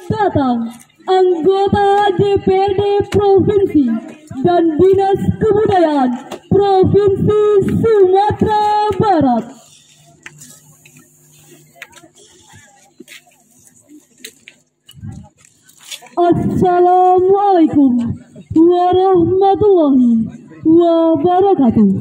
datang anggota DPRD Provinsi dan Dinas Kebudayaan Provinsi Sumatera Barat. Assalamualaikum warahmatullahi wabarakatuh.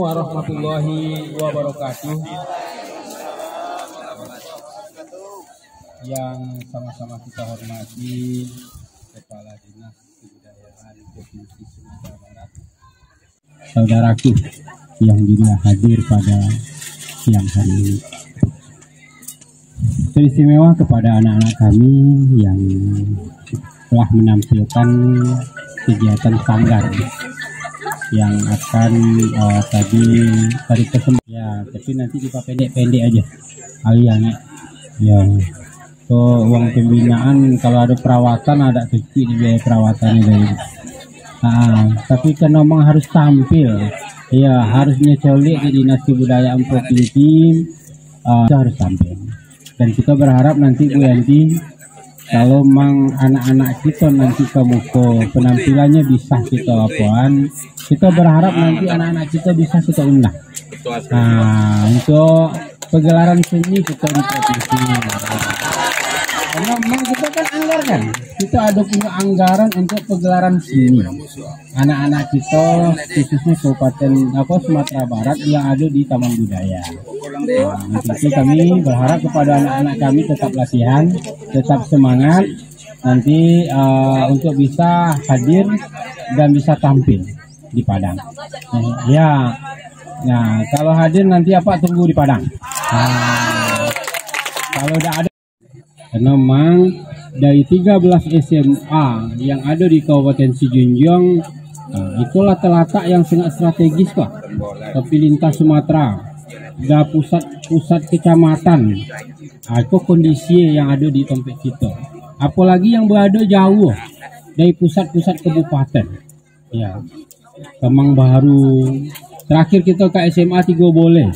Warahmatullahi wabarakatuh. Yang sama-sama kita hormati Kepala Dinas Kebudayaan Provinsi Sumatera Barat, saudaraku yang juga hadir pada siang hari ini. Teristimewa kepada anak-anak kami yang telah menampilkan kegiatan sanggar yang akan tadi kesempatan ya, tapi nanti pendek aja aliannya ya. So uang pembinaan kalau ada perawatan ada kecil di biaya perawatannya dari. Tapi kan memang harus tampil ya, harusnya colik di Dinas Kebudayaan Provinsi harus tampil, dan kita berharap nanti Bu Yanti, kalau mang anak-anak kita nanti ke muka penampilannya bisa kita laporan, kita berharap nanti anak-anak kita bisa kita undang. Untuk pegelaran seni kita di provinsi. Karena memang kita kan anggarkan, kita ada punya anggaran untuk pegelaran seni. Anak-anak kita khususnya Kabupaten Sumatera Barat yang ada di Taman Budaya. Nanti kami berharap kepada anak-anak kami tetap latihan, tetap semangat nanti untuk bisa hadir dan bisa tampil di Padang. Ya, nah kalau hadir nanti tunggu di Padang. Kalau udah ada, karena memang dari 13 SMA yang ada di Kabupaten Sijunjung, itulah terletak yang sangat strategis kok, tapi lintas Sumatera. Ada pusat kecamatan, itu kondisi yang ada di tempat kita. Apalagi yang berada jauh dari pusat-pusat kabupaten. Ya, Kemang Baru. Terakhir kita ke SMA 3 boleh.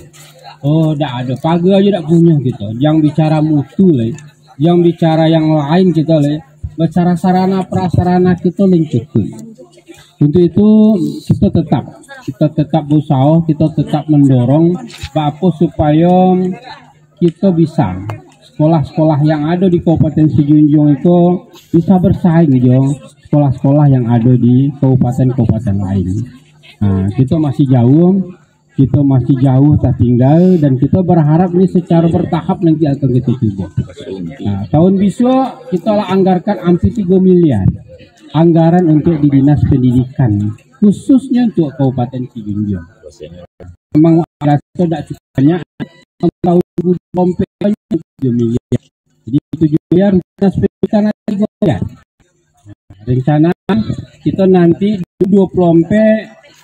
Oh, dah ada pagar aja tak punya kita. Yang bicara mutu lah, yang bicara yang lain kita lah. Bicara sarana prasarana kita cukup. Untuk itu kita tetap berusaha, kita tetap mendorong apa supaya kita bisa sekolah-sekolah yang ada di Kabupaten Sijunjung itu bisa bersaing dengan sekolah-sekolah yang ada di kabupaten-kabupaten lain. Kita masih jauh tertinggal, dan kita berharap ini secara bertahap nanti akan kita coba. Tahun besok kita anggarkan hampir 3 miliar anggaran untuk di Dinas Pendidikan, khususnya untuk Kabupaten Sijunjung. Memang ada tidak cukupnya tahun 2020 3 miliar. Jadi 7 miliar Dinas Pendidikan ada 3 miliar. Rencana kita nanti 20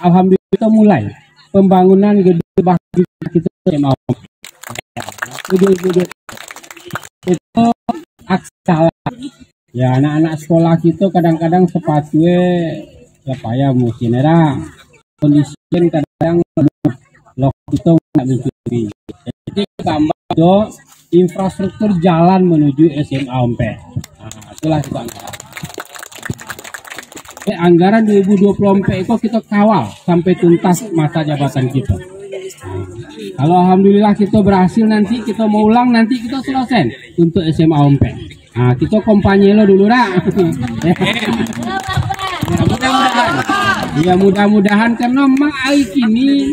alhamdulillah kita mulai pembangunan gedung bahasa kita mau. Itu aksara. Ya, anak-anak sekolah kita kadang-kadang sepatunya ya payah mungkin era kondisi mungkin kadang loh kita nggak mencuri. Jadi tambah do infrastruktur jalan menuju SMA Ompek. Nah, itulah itu anggaran 2024 itu kita kawal sampai tuntas masa jabatan kita. Kalau alhamdulillah kita berhasil, nanti kita mau ulang, nanti kita selesai untuk SMA Ompek. Nah, kita kompanye lo dulu dah. Ya mudah-mudahan karena memang hari ini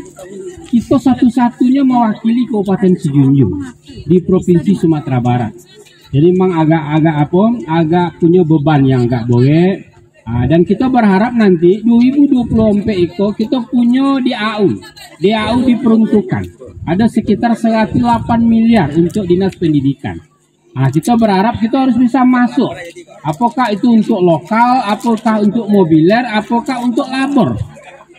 kita satu-satunya mewakili Kabupaten Sijunjung di Provinsi Sumatera Barat. Jadi memang agak punya beban yang agak boleh. Dan kita berharap nanti 2024 itu kita punya DAU diperuntukkan ada sekitar 108 miliar untuk dinas pendidikan. Kita berharap kita harus bisa masuk. Apakah itu untuk lokal, apakah untuk mobiler, apakah untuk labor.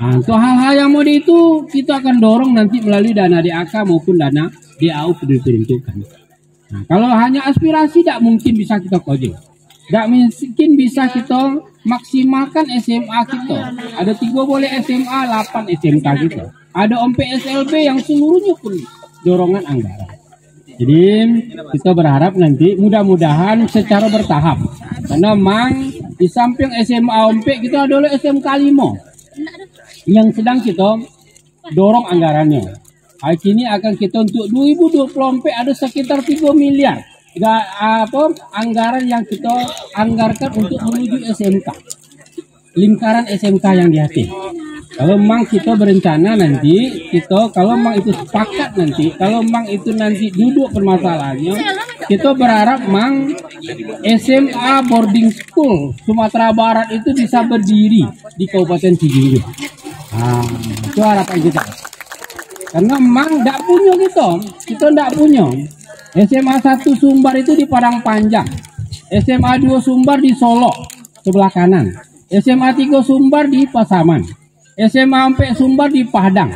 Untuk hal-hal yang mode itu kita akan dorong nanti melalui dana DAK maupun dana DAU diperuntukkan. Kalau hanya aspirasi tidak mungkin bisa kita kode. Tidak mungkin bisa kita maksimalkan SMA kita. Ada 3 boleh SMA, 8 SMK kita. Ada OMPSLB yang seluruhnya pun dorongan anggaran. Jadi kita berharap nanti mudah-mudahan secara bertahap. Karena memang di samping SMA Ompek kita ada SMK 5 yang sedang kita dorong anggarannya. Hari ini akan kita untuk 2024 ada sekitar 3 miliar. Anggaran yang kita anggarkan untuk menuju SMK, lingkaran SMK yang di hati. Kalau memang kita berencana nanti kalau memang itu sepakat nanti, kalau memang itu nanti duduk permasalahannya, kita berharap memang SMA boarding school Sumatera Barat itu bisa berdiri di Kabupaten Sijunjung. Itu harapan kita. Karena memang tidak punya kita tidak punya. SMA 1 Sumbar itu di Padang Panjang, SMA 2 Sumbar di Solo sebelah kanan, SMA 3 Sumbar di Pasaman, SMA Ompek Sumbar di Padang.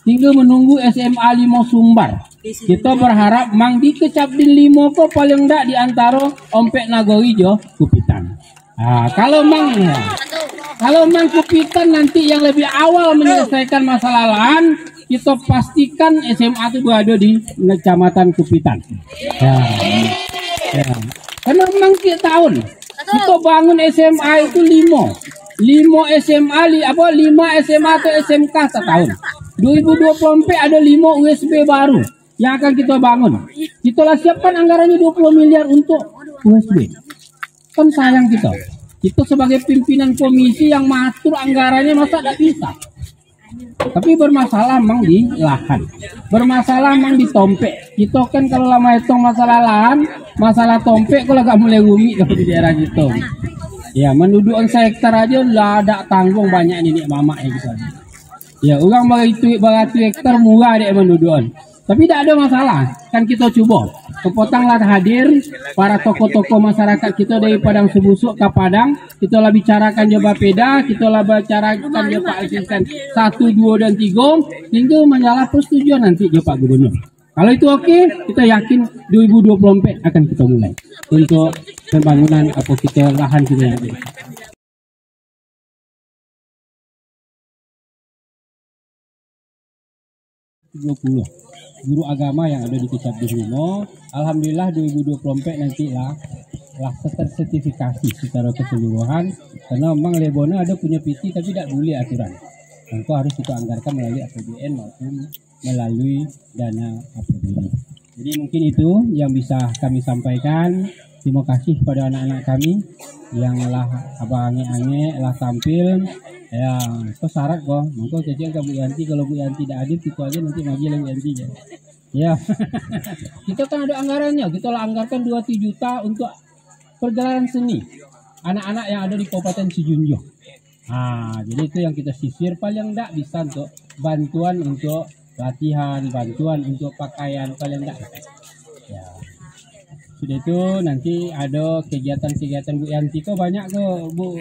Tinggal menunggu SMA 5 Sumbar. Kita berharap mang di Kecapdin 5 kok paling enggak di antara Ompek Nagowijo Kupitan. Kalau mang Kupitan nanti yang lebih awal menyelesaikan masalah lahan, kita pastikan SMA itu berada di Kecamatan Kupitan. Karena memang tiap tahun kita bangun SMA itu 5 SMA 5 SMA atau SMK setahun. 2024 ada 5 USB baru yang akan kita bangun. Kita lah siapkan anggarannya 20 miliar untuk USB. Kan sayang kita sebagai pimpinan komisi yang mengatur anggarannya masa tidak bisa. Tapi bermasalah memang di lahan, bermasalah memang di tompek. Kita kan kalau lama hitung masalah lahan, masalah tompek kalau agak mulai rumit kalau di daerah gitu. Ya, mendudukan hektar aja lah ada tanggung banyak ini mama ya gitu. Ya, orang bagi hektar murah dia mendudukan. Tapi tidak ada masalah, kan kita coba. Kepotanglah hadir para tokoh-tokoh masyarakat kita dari Padang Sebusuk ke Padang. Kita lah bicarakan je Bapeda, kita lah bicarakan je Pak Asisten 1, 2 dan 3. Hingga menyalah persetujuan nanti je Pak Gubernur. Kalau itu oke, kita yakin 2024 akan kita mulai untuk pembangunan kita lahan kita yang ada. 20 guru agama yang ada di Kecapdin 5, alhamdulillah 2024 nanti lah tersertifikasi secara keseluruhan, karena memang Lebona ada punya PT tapi tidak boleh aturan. Itu harus kita anggarkan melalui APBN maupun melalui dana APBN. Jadi mungkin itu yang bisa kami sampaikan. Terima kasih kepada anak-anak kami yang lah abang-ange lah tampil. Ya, itu syarat kok. Maka kecil ke Bu Yanti, kalau Bu Yanti tidak hadir, kita aja nanti maju lagi Yanti ya. Ya, kita kan ada anggarannya. Kita lah anggarkan 27 juta untuk perjalanan seni anak-anak yang ada di Kabupaten Sijunjung. Jadi itu yang kita sisir, paling enggak bisa untuk bantuan untuk latihan, bantuan untuk pakaian, paling enggak. Ya. Sudah itu nanti ada kegiatan-kegiatan Bu Yanti kok banyak ke Bu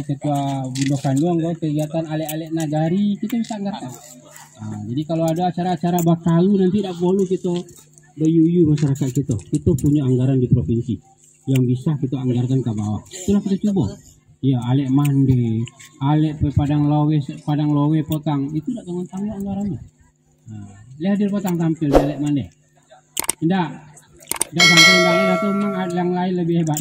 Ketua Bundo Kandung kok kegiatan alek-alek nagari kita bisa anggarkan. Jadi kalau ada acara-acara bakalu nanti tidak perlu kita bayuyu masyarakat kita. Kita punya anggaran di provinsi yang bisa kita anggarkan ke bawah. Itulah kita coba. Iya, Alek Mande, Alek Padang Lowe Potang, itu tidak tanggung anggarannya. Nah, lihat dia Potang tampil di Alek Mande. Tidak sampai undangan atau memang yang lain lebih hebat.